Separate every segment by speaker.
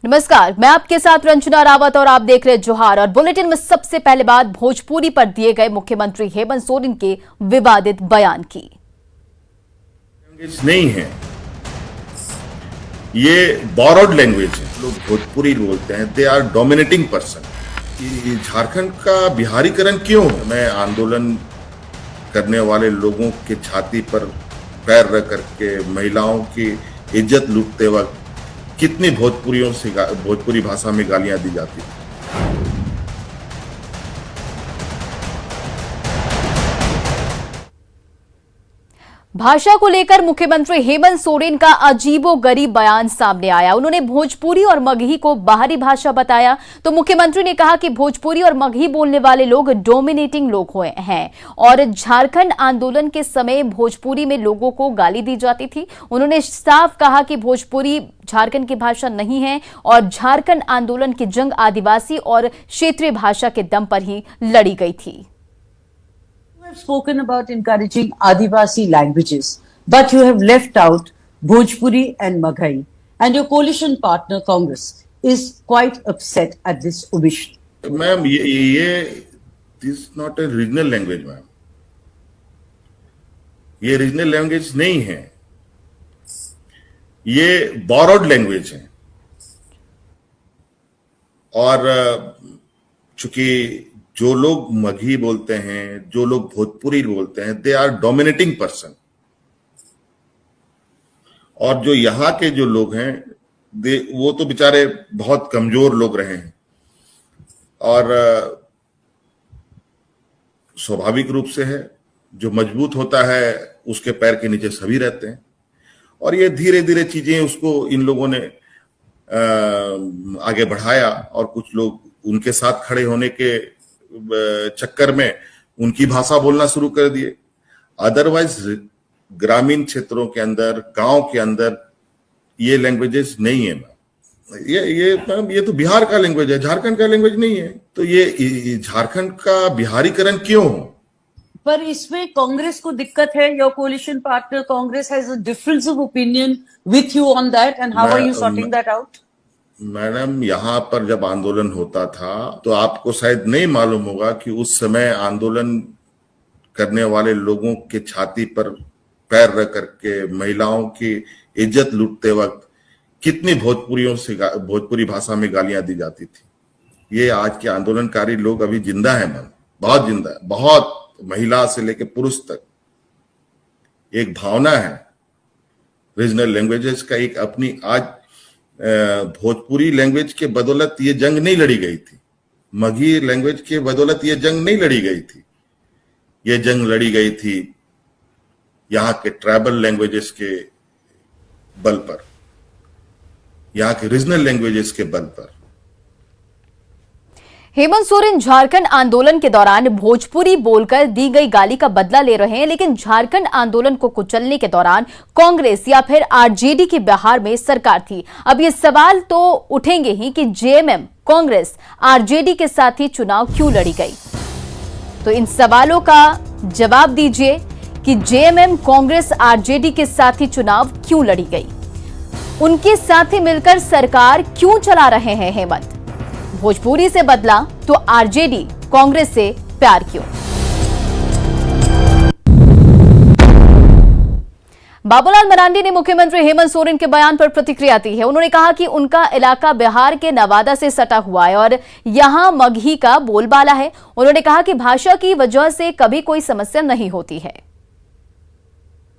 Speaker 1: नमस्कार, मैं आपके साथ रंजना रावत और आप देख रहे जोहार। और बुलेटिन में सबसे पहले बात भोजपुरी पर दिए गए मुख्यमंत्री हेमंत सोरेन के विवादित बयान की।
Speaker 2: नहीं है, ये बोरोड लैंग्वेज है। लोग भोजपुरी बोलते हैं, they are dominating person. Jharkhand का बिहारीकरण क्यों है? मैं आंदोलन करने वाले लोगों के छाती पर पैर रख करके महिलाओं की इज्जत लूटते वक्त कितनी भोजपुरी भाषा में गालियां दी जाती थी।
Speaker 1: भाषा को लेकर मुख्यमंत्री हेमंत सोरेन का अजीबोगरीब बयान सामने आया। उन्होंने भोजपुरी और मगही को बाहरी भाषा बताया तो मुख्यमंत्री ने कहा कि भोजपुरी और मगही बोलने वाले लोग डोमिनेटिंग लोग हुए हैं और झारखंड आंदोलन के समय भोजपुरी में लोगों को गाली दी जाती थी। उन्होंने साफ कहा कि भोजपुरी झारखंड की भाषा नहीं है और झारखंड आंदोलन की जंग आदिवासी और क्षेत्रीय भाषा के दम पर ही लड़ी गई थी।
Speaker 3: You have spoken about encouraging Adivasi languages, but you have left out Bhojpuri and Maghai, and your coalition partner Congress is quite upset at this omission.
Speaker 2: Ma'am, ये this not a regional language ma'am, ये regional language नहीं है, ये borrowed language है। और चूंकि जो लोग मगही बोलते हैं, जो लोग भोजपुरी बोलते हैं, दे आर डोमिनेटिंग पर्सन। और जो यहाँ के जो लोग हैं, वो तो बेचारे बहुत कमजोर लोग रहे हैं और स्वाभाविक रूप से है, जो मजबूत होता है उसके पैर के नीचे सभी रहते हैं। और ये धीरे धीरे चीजें उसको इन लोगों ने आगे बढ़ाया और कुछ लोग उनके साथ खड़े होने के चक्कर में उनकी भाषा बोलना शुरू कर दिए। अदरवाइज ग्रामीण क्षेत्रों के अंदर, गांव के अंदर ये लैंग्वेजेस नहीं है मैम। ये तो बिहार का लैंग्वेज है, झारखंड का लैंग्वेज नहीं है। तो ये झारखंड का बिहारीकरण क्यों हो?
Speaker 3: पर इसमें कांग्रेस को दिक्कत है। Your coalition partner Congress has a difference of opinion with you on that, and how are you sorting that out?
Speaker 2: Madam, यहाँ पर जब आंदोलन होता था तो आपको शायद नहीं मालूम होगा कि उस समय आंदोलन करने वाले लोगों के छाती पर पैर रख करके महिलाओं की इज्जत लूटते वक्त कितनी भोजपुरी भाषा में गालियां दी जाती थी। ये आज के आंदोलनकारी लोग अभी जिंदा है मैम, बहुत जिंदा है, बहुत, महिला से लेकर पुरुष तक। एक भावना है रीजनल लैंग्वेजेस का, एक अपनी आज भोजपुरी लैंग्वेज के बदौलत ये जंग नहीं लड़ी गई थी, मगही लैंग्वेज के बदौलत ये जंग नहीं लड़ी गई थी। ये जंग लड़ी गई थी यहाँ के ट्राइबल लैंग्वेजेस के बल पर, यहाँ के रीजनल लैंग्वेजेस के बल पर।
Speaker 1: हेमंत सोरेन झारखंड आंदोलन के दौरान भोजपुरी बोलकर दी गई गाली का बदला ले रहे हैं, लेकिन झारखंड आंदोलन को कुचलने के दौरान कांग्रेस या फिर आरजेडी की बिहार में सरकार थी। अब ये सवाल तो उठेंगे ही कि जेएमएम कांग्रेस आरजेडी के साथ ही चुनाव क्यों लड़ी गई। तो इन सवालों का जवाब दीजिए कि जेएमएम कांग्रेस आरजेडी के साथ ही चुनाव क्यों लड़ी गई, उनके साथ ही मिलकर सरकार क्यों चला रहे हैं हेमंत। भोजपुरी से बदला तो आरजेडी कांग्रेस से प्यार क्यों। बाबूलाल मरांडी ने मुख्यमंत्री हेमंत सोरेन के बयान पर प्रतिक्रिया दी है। उन्होंने कहा कि उनका इलाका बिहार के नवादा से सटा हुआ है और यहां मगही का बोलबाला है। उन्होंने कहा कि भाषा की वजह से कभी कोई समस्या नहीं होती है।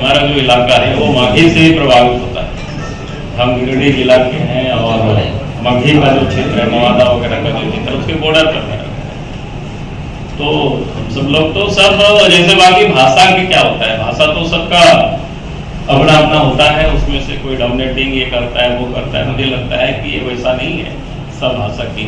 Speaker 4: हमारा जो इलाका है वो मगही से ही प्रभावित होता है। हम गिरिडीह जिला के हैं और मगही का जो क्षेत्र है, नवादा वगैरह का जो क्षेत्र, उसके बॉर्डर पर है। तो हम सब लोग तो सब, जैसे बाकी भाषा की क्या होता है, भाषा तो सबका अपना अपना होता है, उसमें से कोई डोमिनेटिंग ये करता है वो करता है। मुझे लगता है कि ये वैसा नहीं है, सब भाषा की।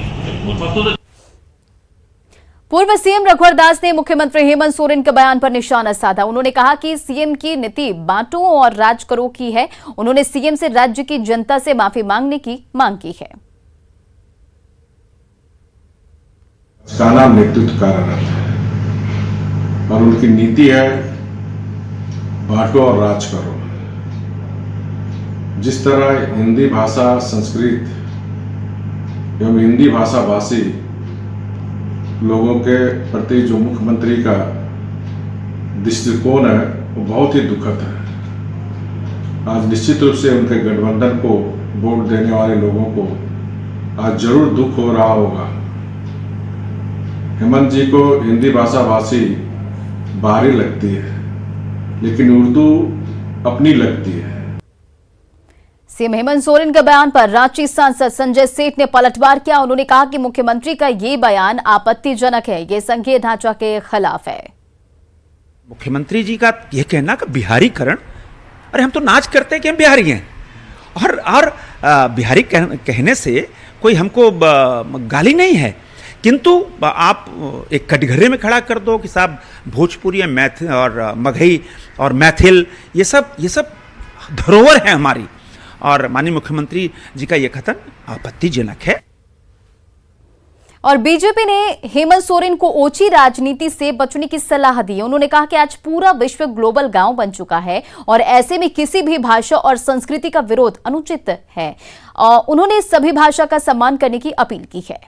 Speaker 1: पूर्व सीएम रघुवर दास ने मुख्यमंत्री हेमंत सोरेन के बयान पर निशाना साधा। उन्होंने कहा कि सीएम की नीति बांटो और राज करो की है। उन्होंने सीएम से राज्य की जनता से माफी मांगने की मांग की है।
Speaker 5: का नाम नेतृत्व कार्यरत है और उनकी नीति है बांटो और राज करो। जिस तरह हिंदी भाषा, संस्कृत एवं हिंदी भाषा भाषी लोगों के प्रति जो मुख्यमंत्री का दृष्टिकोण है वो बहुत ही दुखद है। आज निश्चित रूप से उनके गठबंधन को वोट देने वाले लोगों को आज जरूर दुख हो रहा होगा। हेमंत जी को हिंदी भाषा भाषी बाहरी लगती है, लेकिन उर्दू अपनी लगती है।
Speaker 1: सीएम हेमंत सोरेन के बयान पर रांची सांसद संजय सेठ ने पलटवार किया। उन्होंने कहा कि मुख्यमंत्री का ये बयान आपत्तिजनक है, ये संघीय ढांचा के खिलाफ है।
Speaker 6: मुख्यमंत्री जी का ये कहना कि बिहारीकरण, अरे हम तो नाच करते हैं कि हम बिहारी हैं, और बिहारी कहने से कोई हमको गाली नहीं है, किंतु आप एक कटघरे में खड़ा कर दो कि साहब भोजपुरी और मगही और मैथिल ये सब धरोहर है हमारी, और माननीय मुख्यमंत्री जी का यह कथन आपत्तिजनक है।
Speaker 1: और बीजेपी ने हेमंत सोरेन को ओछी राजनीति से बचने की सलाह दी। उन्होंने कहा कि आज पूरा विश्व ग्लोबल गांव बन चुका है और ऐसे में किसी भी भाषा और संस्कृति का विरोध अनुचित है। उन्होंने सभी भाषा का सम्मान करने की अपील की है।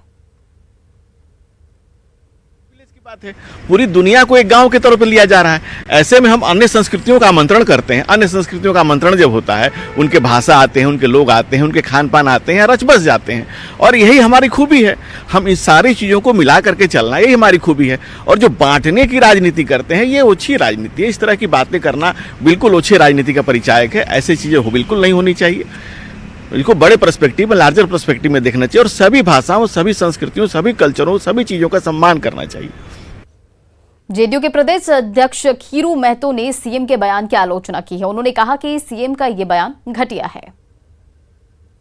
Speaker 7: बात है, पूरी दुनिया को एक गांव के तौर पर लिया जा रहा है। ऐसे में हम अन्य संस्कृतियों का आमंत्रण करते हैं। अन्य संस्कृतियों का आमंत्रण जब होता है, उनके भाषा आते हैं, उनके लोग आते हैं, उनके खान पान आते हैं, रच बस जाते हैं, और यही हमारी खूबी है। हम इस सारी चीज़ों को मिला करके चलना, यही हमारी खूबी है। और जो बांटने की राजनीति करते हैं, ये ओछी राजनीति है। इस तरह की बातें करना बिल्कुल ओछी राजनीति का परिचायक है। ऐसी चीज़ें बिल्कुल नहीं होनी चाहिए। इसको बड़े पर्सपेक्टिव में, लार्जर पर्सपेक्टिव में देखना चाहिए, और सभी भाषाओं, सभी संस्कृतियों, सभी कल्चरों, सभी चीज़ों का सम्मान करना चाहिए।
Speaker 1: जेडीयू के प्रदेश अध्यक्ष खीरू महतो ने सीएम के बयान की आलोचना की है। उन्होंने कहा कि सीएम का ये बयान घटिया है।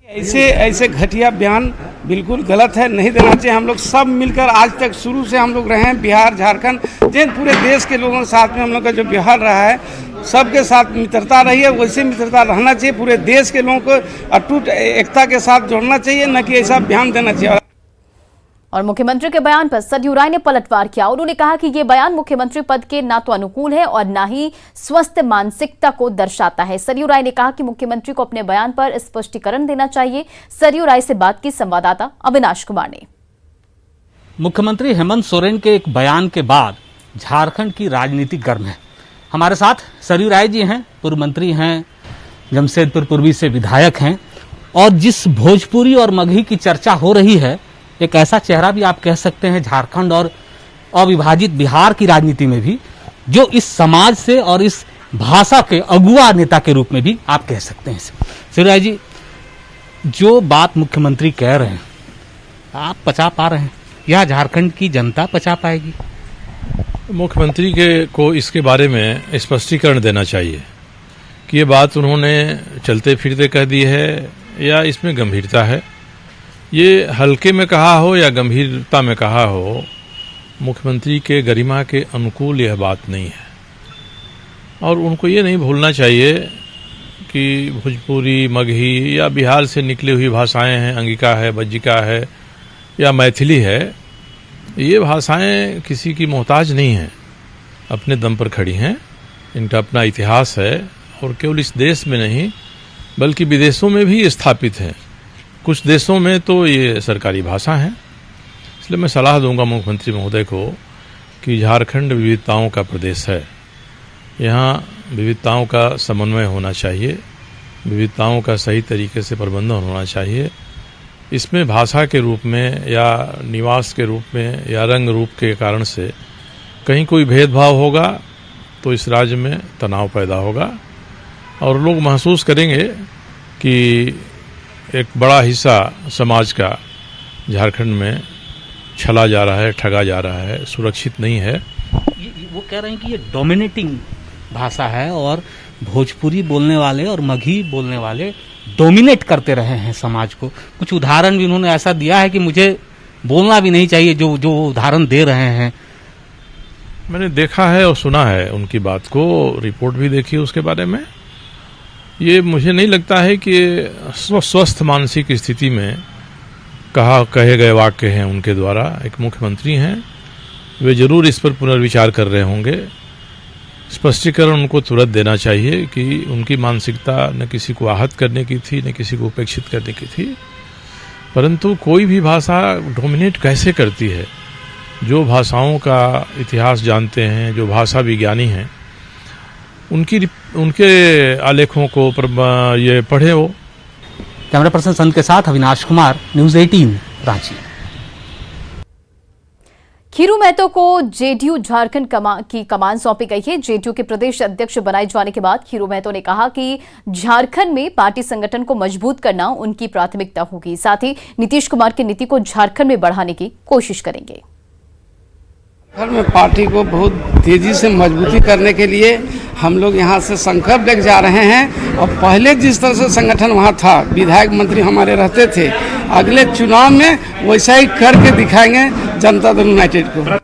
Speaker 8: ऐसे घटिया बयान बिल्कुल गलत है, नहीं देना चाहिए। हम लोग सब मिलकर आज तक शुरू से हम लोग रहे हैं, बिहार झारखंड जिन पूरे देश के लोगों के साथ में हम लोग का जो व्यवहार रहा है, सबके साथ मित्रता रही है, वैसे मित्रता रहना चाहिए। पूरे देश के लोगों को अटूट एकता के साथ जोड़ना चाहिए, न कि ऐसा बयान देना चाहिए।
Speaker 1: और मुख्यमंत्री के बयान पर सरयू राय ने पलटवार किया। उन्होंने कहा कि ये बयान मुख्यमंत्री पद के ना तो अनुकूल है और ना ही स्वस्थ मानसिकता को दर्शाता है। सरयू राय ने कहा कि मुख्यमंत्री को अपने बयान पर स्पष्टीकरण देना चाहिए। सरयू राय से बात की संवाददाता अविनाश कुमार ने।
Speaker 9: मुख्यमंत्री हेमंत सोरेन के एक बयान के बाद झारखंड की राजनीति गर्म है। हमारे साथ सरयू राय जी हैं, पूर्व मंत्री हैं, जमशेदपुर पूर्वी से विधायक हैं, और जिस भोजपुरी और मगही की चर्चा हो रही है, एक ऐसा चेहरा भी आप कह सकते हैं झारखंड और अविभाजित बिहार की राजनीति में भी, जो इस समाज से और इस भाषा के अगुआ नेता के रूप में भी आप कह सकते हैं। शिवराज जी, जो बात मुख्यमंत्री कह रहे हैं आप पचा पा रहे हैं या झारखंड की जनता पचा पाएगी?
Speaker 10: मुख्यमंत्री को इसके बारे में स्पष्टीकरण देना चाहिए कि ये बात उन्होंने चलते फिरते कह दी है या इसमें गंभीरता है। ये हल्के में कहा हो या गंभीरता में कहा हो, मुख्यमंत्री के गरिमा के अनुकूल यह बात नहीं है। और उनको ये नहीं भूलना चाहिए कि भोजपुरी, मगही या बिहार से निकली हुई भाषाएं हैं, अंगिका है, बज्जिका है या मैथिली है, ये भाषाएं किसी की मोहताज नहीं हैं, अपने दम पर खड़ी हैं। इनका अपना इतिहास है और केवल इस देश में नहीं बल्कि विदेशों में भी स्थापित हैं। कुछ देशों में तो ये सरकारी भाषा है। इसलिए मैं सलाह दूंगा मुख्यमंत्री महोदय को कि झारखंड विविधताओं का प्रदेश है। यहाँ विविधताओं का समन्वय होना चाहिए, विविधताओं का सही तरीके से प्रबंधन होना चाहिए। इसमें भाषा के रूप में या निवास के रूप में या रंग रूप के कारण से कहीं कोई भेदभाव होगा तो इस राज्य में तनाव पैदा होगा और लोग महसूस करेंगे कि एक बड़ा हिस्सा समाज का झारखंड में छला जा रहा है, ठगा जा रहा है, सुरक्षित नहीं है।
Speaker 9: वो कह रहे हैं कि ये डोमिनेटिंग भाषा है और भोजपुरी बोलने वाले और मगही बोलने वाले डोमिनेट करते रहे हैं समाज को। कुछ उदाहरण भी उन्होंने ऐसा दिया है कि मुझे बोलना भी नहीं चाहिए जो उदाहरण दे रहे हैं।
Speaker 10: मैंने देखा है और सुना है उनकी बात को, रिपोर्ट भी देखी उसके बारे में। ये मुझे नहीं लगता है कि स्वस्थ मानसिक स्थिति में कहे गए वाक्य हैं उनके द्वारा। एक मुख्यमंत्री हैं, वे जरूर इस पर पुनर्विचार कर रहे होंगे। स्पष्टीकरण उनको तुरंत देना चाहिए कि उनकी मानसिकता न किसी को आहत करने की थी, न किसी को उपेक्षित करने की थी। परंतु कोई भी भाषा डोमिनेट कैसे करती है, जो भाषाओं का इतिहास जानते हैं, जो भाषा विज्ञानी हैं, उनके आलेखों को ये पढ़े हो।
Speaker 9: कैमरा पर्सन संत के साथ अविनाश कुमार, न्यूज़ 18 रांची।
Speaker 1: खीरू महतो को जेडीयू झारखंड की कमान सौंपी गई है। जेडीयू के प्रदेश अध्यक्ष बनाए जाने के बाद खीरू महतो ने कहा कि झारखंड में पार्टी संगठन को मजबूत करना उनकी प्राथमिकता होगी। साथ ही नीतीश कुमार की नीति को झारखंड में बढ़ाने की कोशिश करेंगे।
Speaker 8: झारखंड में पार्टी को बहुत तेजी से मजबूती करने के लिए हम लोग यहाँ से संकल्प लेके जा रहे हैं। और पहले जिस तरह से संगठन वहाँ था, विधायक मंत्री हमारे रहते थे, अगले चुनाव में वैसा ही करके दिखाएंगे जनता दल यूनाइटेड को।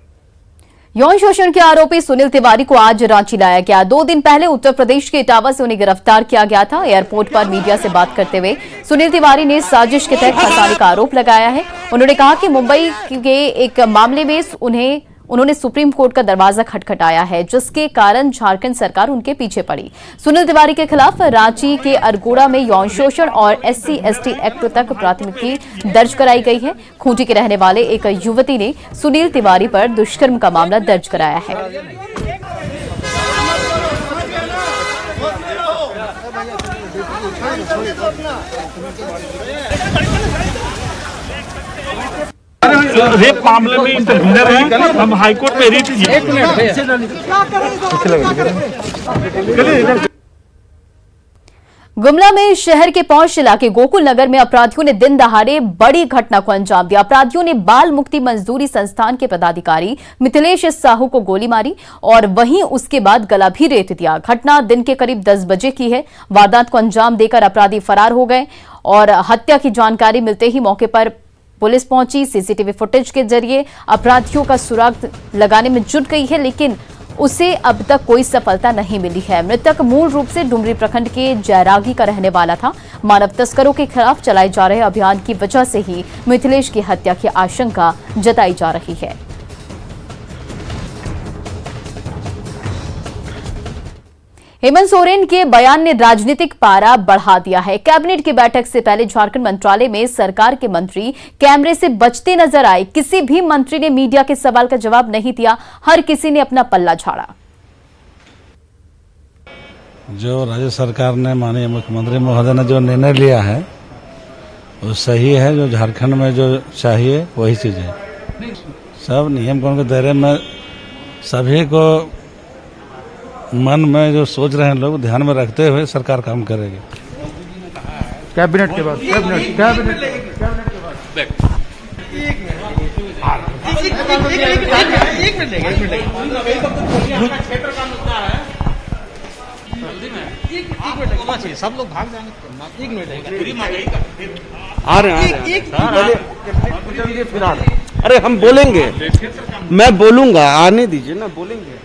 Speaker 1: यौन शोषण के आरोपी सुनील तिवारी को आज रांची लाया गया। 2 दिन पहले उत्तर प्रदेश के इटावा से उन्हें गिरफ्तार किया गया था। एयरपोर्ट पर मीडिया से बात करते हुए सुनील तिवारी ने साजिश के तहत फंसाने का आरोप लगाया है। उन्होंने कहा कि मुंबई के एक मामले में उन्होंने सुप्रीम कोर्ट का दरवाजा खटखटाया है, जिसके कारण झारखंड सरकार उनके पीछे पड़ी। सुनील तिवारी के खिलाफ रांची के अरगोड़ा में यौन शोषण और SC/ST एक्ट तक प्राथमिकी दर्ज कराई गई है। खूंटी के रहने वाले एक युवती ने सुनील तिवारी पर दुष्कर्म का मामला दर्ज कराया है।
Speaker 11: रेप मामले में इंटरव्यूनर हैं, हम हाईकोर्ट में रीट
Speaker 1: गुमला में शहर के पौष इलाके गोकुल नगर में अपराधियों ने दिन दहाड़े बड़ी घटना को अंजाम दिया। अपराधियों ने बाल मुक्ति मजदूरी संस्थान के पदाधिकारी मिथिलेश साहू को गोली मारी और वहीं उसके बाद गला भी रेत दिया। घटना दिन के करीब 10 बजे की है। वारदात को अंजाम देकर अपराधी फरार हो गए और हत्या की जानकारी मिलते ही मौके पर पुलिस पहुंची। सीसीटीवी फुटेज के जरिए अपराधियों का सुराग लगाने में जुट गई है, लेकिन उसे अब तक कोई सफलता नहीं मिली है। मृतक मूल रूप से डुमरी प्रखंड के जयरागी का रहने वाला था। मानव तस्करों के खिलाफ चलाए जा रहे अभियान की वजह से ही मिथिलेश की हत्या की आशंका जताई जा रही है। हेमंत सोरेन के बयान ने राजनीतिक पारा बढ़ा दिया है। कैबिनेट की बैठक से पहले झारखंड मंत्रालय में सरकार के मंत्री कैमरे से बचते नजर आए। किसी भी मंत्री ने मीडिया के सवाल का जवाब नहीं दिया। हर किसी ने अपना पल्ला झाड़ा।
Speaker 12: जो राज्य सरकार ने, माननीय मुख्यमंत्री महोदय ने जो निर्णय लिया है वो सही है। जो झारखंड में जो चाहिए वही चीज है। सब नियम कानून के दायरे में सभी को मन में जो सोच रहे हैं लोग ध्यान में रखते हुए सरकार काम करेगी।
Speaker 11: कैबिनेट के बाद सब लोग भाग जाएंगे। 1 मिनट आ रहे हैं। अरे हम बोलेंगे, मैं बोलूंगा, आने दीजिए ना, बोलेंगे।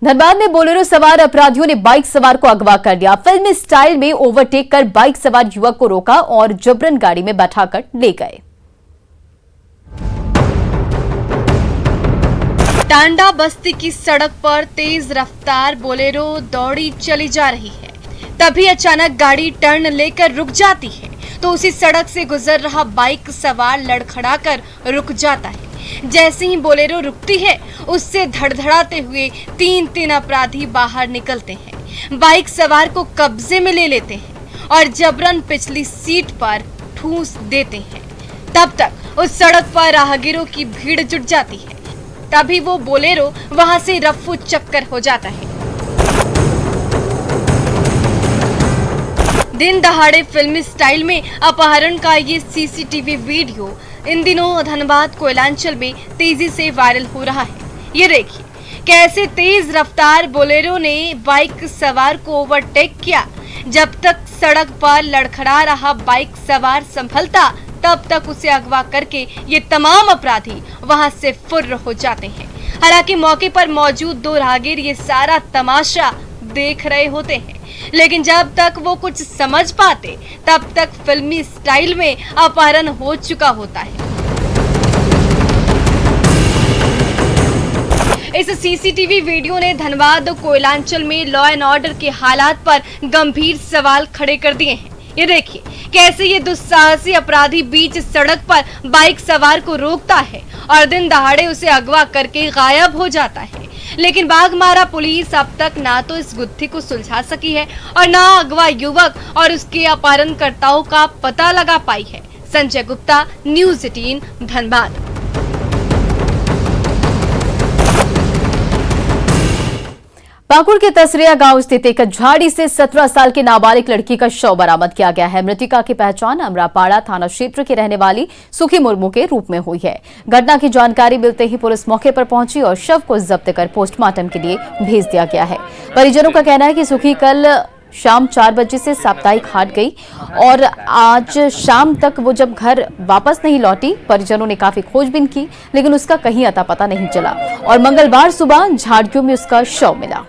Speaker 1: धनबाद में बोलेरो सवार अपराधियों ने बाइक सवार को अगवा कर लिया। फिल्मी स्टाइल में ओवरटेक कर बाइक सवार युवक को रोका और जबरन गाड़ी में बैठाकर ले गए।
Speaker 13: टांडा बस्ती की सड़क पर तेज रफ्तार बोलेरो दौड़ी चली जा रही है। तभी अचानक गाड़ी टर्न लेकर रुक जाती है तो उसी सड़क से गुजर रहा बाइक सवार लड़खड़ाकर रुक जाता है। जैसे ही बोलेरो रुकती है उससे धड़धड़ाते हुए 3 अपराधी बाहर निकलते हैं, बाइक सवार को कब्जे में ले लेते हैं और जबरन पिछली सीट पर ठूस देते हैं। तब तक उस सड़क पर राहगीरों की भीड़ जुट जाती है। तभी वो बोलेरो वहां से रफ्फू चक्कर हो जाता है। दिन दहाड़े फिल्मी स्टाइल में अपहरण का ये सीसीटीवी वीडियो इन दिनों धनबाद कोयलांचल में तेजी से वायरल हो रहा है। ये देखिए कैसे तेज रफ्तार बोलेरो ने बाइक सवार को ओवरटेक किया। जब तक सड़क पर लड़खड़ा रहा बाइक सवार संभलता तब तक उसे अगवा करके ये तमाम अपराधी वहां से फुर्र हो जाते हैं। हालांकि मौके पर मौजूद 2 राहगीर ये सारा तमाशा देख रहे होते हैं, लेकिन जब तक वो कुछ समझ पाते तब तक फिल्मी स्टाइल में अपहरण हो चुका होता है। इस सीसीटीवी वीडियो ने धनबाद कोयलांचल में लॉ एंड ऑर्डर के हालात पर गंभीर सवाल खड़े कर दिए हैं। ये देखिए कैसे ये दुस्साहसी अपराधी बीच सड़क पर बाइक सवार को रोकता है और दिन दहाड़े उसे अगवा करके गायब हो जाता है। लेकिन बाघमारा पुलिस अब तक ना तो इस गुत्थी को सुलझा सकी है और ना अगवा युवक और उसके अपहरणकर्ताओं का पता लगा पाई है। संजय गुप्ता, न्यूज़ 18, धनबाद।
Speaker 1: पाकुड़ के तसरिया गांव स्थित एक झाड़ी से 17 साल की नाबालिग लड़की का शव बरामद किया गया है। मृतका की पहचान अमरापाड़ा थाना क्षेत्र की रहने वाली सुखी मुर्मू के रूप में हुई है। घटना की जानकारी मिलते ही पुलिस मौके पर पहुंची और शव को जब्त कर पोस्टमार्टम के लिए भेज दिया गया है। परिजनों का कहना है कि सुखी कल शाम 4 बजे से साप्ताहिक हाट गई और आज शाम तक वो जब घर वापस नहीं लौटी। परिजनों ने काफी खोजबीन की लेकिन उसका कहीं अता पता नहीं चला और मंगलवार सुबह झाड़ियों में उसका शव मिला।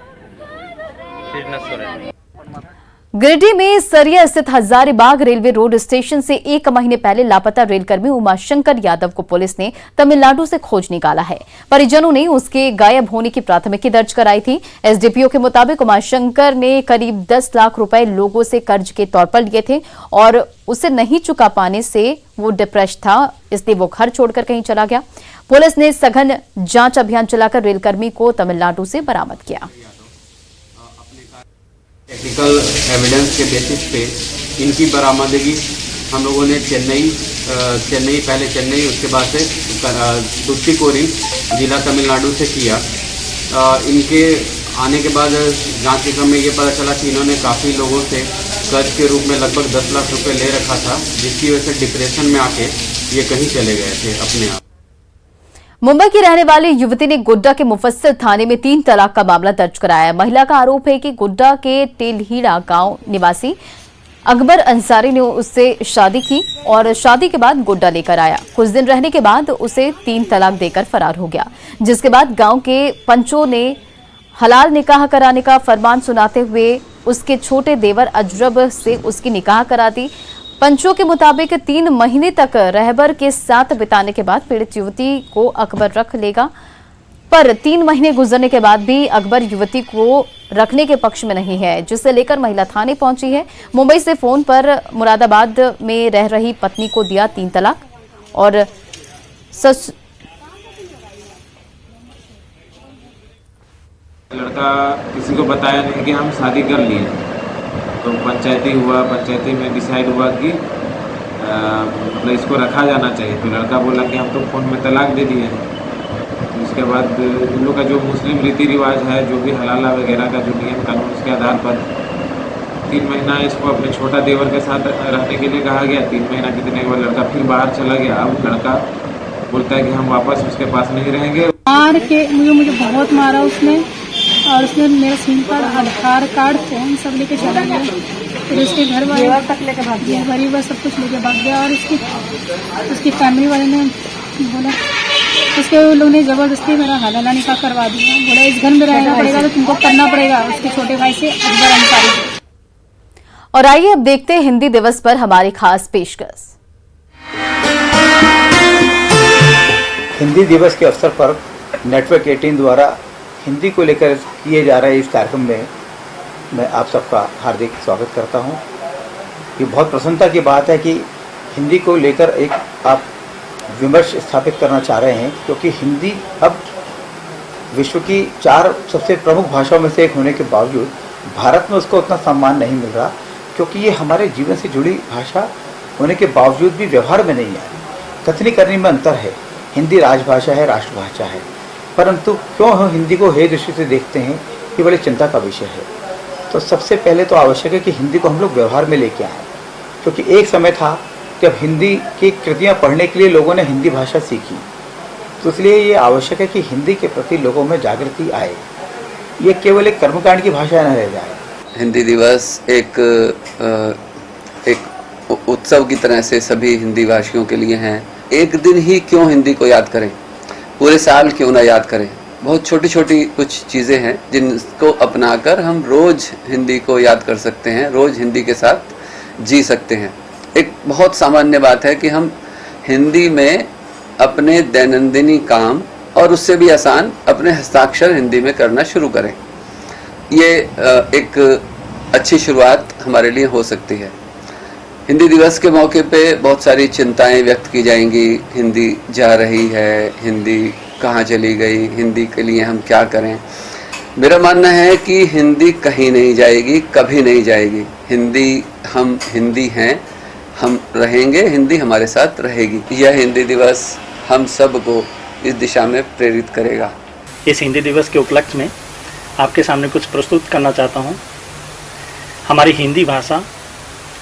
Speaker 1: गिरिडीह में सरिया स्थित हजारीबाग रेलवे रोड स्टेशन से 1 महीने पहले लापता रेलकर्मी उमाशंकर यादव को पुलिस ने तमिलनाडु से खोज निकाला है। परिजनों ने उसके गायब होने की प्राथमिकी दर्ज कराई थी। एसडीपीओ के मुताबिक उमाशंकर ने करीब 10 लाख रुपए लोगों से कर्ज के तौर पर लिए थे और उसे नहीं चुका पाने से वो डिप्रेस था, इसलिए वो घर छोड़कर कहीं चला गया। पुलिस ने सघन जांच अभियान चलाकर रेलकर्मी को तमिलनाडु से बरामद किया।
Speaker 14: टेक्निकल एविडेंस के बेसिस पे इनकी बरामदगी हम लोगों ने पहले चेन्नई उसके बाद से तुत्तीकोरिन जिला तमिलनाडु से किया। इनके आने के बाद जांच के क्रम में ये पता चला कि इन्होंने काफ़ी लोगों से कर्ज के रूप में लगभग 10 लाख रुपए ले रखा था, जिसकी वजह से डिप्रेशन में आके ये कहीं चले गए थे अपने आप।
Speaker 1: मुंबई की रहने वाली युवती ने गोड्डा के मुफस्सिल थाने में 3 तलाक का मामला दर्ज कराया। महिला का आरोप है कि गोड्डा के टेलहीड़ा गांव निवासी अकबर अंसारी ने उससे शादी की और शादी के बाद गोड्डा लेकर आया। कुछ दिन रहने के बाद उसे 3 तलाक देकर फरार हो गया, जिसके बाद गांव के पंचों ने हलाल निकाह कराने का फरमान सुनाते हुए उसके छोटे देवर अजरब से उसकी निकाह करा दी। पंचों के मुताबिक 3 महीने तक रहबर के साथ बिताने के बाद पीड़ित युवती को अकबर रख लेगा, पर 3 महीने गुजरने के बाद भी अकबर युवती को रखने के पक्ष में नहीं है, जिसे लेकर महिला थाने पहुंची है। मुंबई से फोन पर मुरादाबाद में रह रही पत्नी को दिया 3 तलाक और
Speaker 15: लड़का किसी को बताया नहीं कि हम शादी कर लिए, तो पंचायती में डिसाइड हुआ कि मतलब इसको रखा जाना चाहिए। तो लड़का बोला कि हम तो फ़ोन में तलाक दे दिए हैं। उसके बाद इन लोग का जो मुस्लिम रीति रिवाज है, जो भी हलाला वगैरह का जो नियम कानून, उसके आधार पर 3 महीना इसको अपने छोटा देवर के साथ रहने के लिए कहा गया। 3 महीना बीतने के बाद लड़का फिर बाहर चला गया। अब लड़का बोलता है कि हम वापस उसके पास नहीं रहेंगे।
Speaker 16: मार के मुझे बहुत मारा उसने, और उसने मेरा सिम कार्ड, आधार कार्ड, फोन सब लेके चला गया। फिर उसके घर वाले तक लेके भाग गया, गरीब सब कुछ लेके भाग गया। और उसकी फैमिली वाले ने बोला, उसके लोग ने जबरदस्ती मेरा हलाला निकाह करवा दिया। बोला इस घर में रहना पड़ेगा तो तुमको करना पड़ेगा, उसके छोटे भाई से अकबर अंसारी।
Speaker 1: और आइए अब देखते हैं हिंदी दिवस पर हमारी खास पेशकश।
Speaker 17: हिंदी दिवस के अवसर पर नेटवर्क 18 द्वारा हिंदी को लेकर किए जा रहे इस कार्यक्रम में मैं आप सबका हार्दिक स्वागत करता हूं। ये बहुत प्रसन्नता की बात है कि हिंदी को लेकर एक आप विमर्श स्थापित करना चाह रहे हैं, क्योंकि हिंदी अब विश्व की 4 सबसे प्रमुख भाषाओं में से एक होने के बावजूद भारत में उसको उतना सम्मान नहीं मिल रहा, क्योंकि ये हमारे जीवन से जुड़ी भाषा होने के बावजूद भी व्यवहार में नहीं है। कथनी करने में अंतर है। हिंदी राजभाषा है, राष्ट्रभाषा है, परंतु क्यों हम हिंदी को हे दृष्टि से देखते हैं, ये बड़ी चिंता का विषय है। तो सबसे पहले तो आवश्यक है कि हिंदी को हम लोग व्यवहार में लेके आएँ, क्योंकि एक समय था जब हिंदी की कृतियाँ पढ़ने के लिए लोगों ने हिंदी भाषा सीखी। तो इसलिए ये आवश्यक है कि हिंदी के प्रति लोगों में जागृति आए, ये केवल एक कर्मकांड की भाषा न रह जाए।
Speaker 18: हिंदी दिवस एक उत्सव की तरह से सभी हिंदी भाषियों के लिए हैं। एक दिन ही क्यों हिंदी को याद करें, पूरे साल क्यों ना याद करें। बहुत छोटी छोटी कुछ चीज़ें हैं जिनको अपनाकर हम रोज़ हिंदी को याद कर सकते हैं, रोज़ हिंदी के साथ जी सकते हैं। एक बहुत सामान्य बात है कि हम हिंदी में अपने दैनंदिनी काम और उससे भी आसान अपने हस्ताक्षर हिंदी में करना शुरू करें। ये एक अच्छी शुरुआत हमारे लिए हो सकती है। हिंदी दिवस के मौके पे बहुत सारी चिंताएं व्यक्त की जाएंगी। हिंदी जा रही है, हिंदी कहाँ चली गई, हिंदी के लिए हम क्या करें। मेरा मानना है कि हिंदी कहीं नहीं जाएगी, कभी नहीं जाएगी। हम हिंदी हैं, हम रहेंगे, हिंदी हमारे साथ रहेगी। यह हिंदी दिवस हम सब को इस दिशा में प्रेरित करेगा।
Speaker 19: इस हिंदी दिवस के उपलक्ष्य में आपके सामने कुछ प्रस्तुत करना चाहता हूँ। हमारी हिंदी भाषा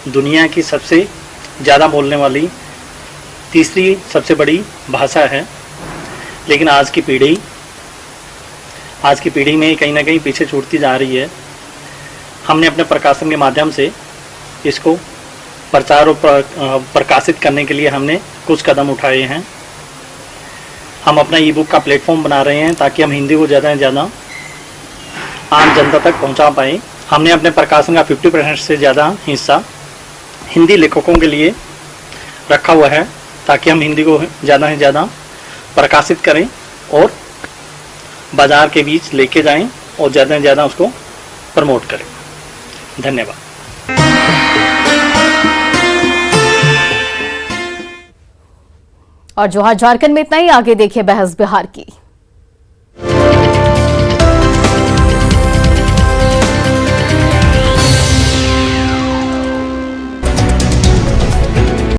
Speaker 19: दुनिया की सबसे ज़्यादा बोलने वाली तीसरी सबसे बड़ी भाषा है, लेकिन आज की पीढ़ी में कहीं ना कहीं पीछे छूटती जा रही है। हमने अपने प्रकाशन के माध्यम से इसको प्रचार और प्रकाशित करने के लिए हमने कुछ कदम उठाए हैं। हम अपना ई बुक का प्लेटफॉर्म बना रहे हैं ताकि हम हिंदी को ज़्यादा से ज़्यादा आम जनता तक पहुंचा पाएँ। हमने अपने प्रकाशन का 50% से ज़्यादा हिस्सा हिंदी लेखकों के लिए रखा हुआ है ताकि हम हिंदी को ज़्यादा से ज़्यादा प्रकाशित करें और बाज़ार के बीच लेके जाएं और ज़्यादा से ज़्यादा उसको प्रमोट करें। धन्यवाद।
Speaker 1: और जो झारखंड में इतना ही, आगे देखिए बहस बिहार की।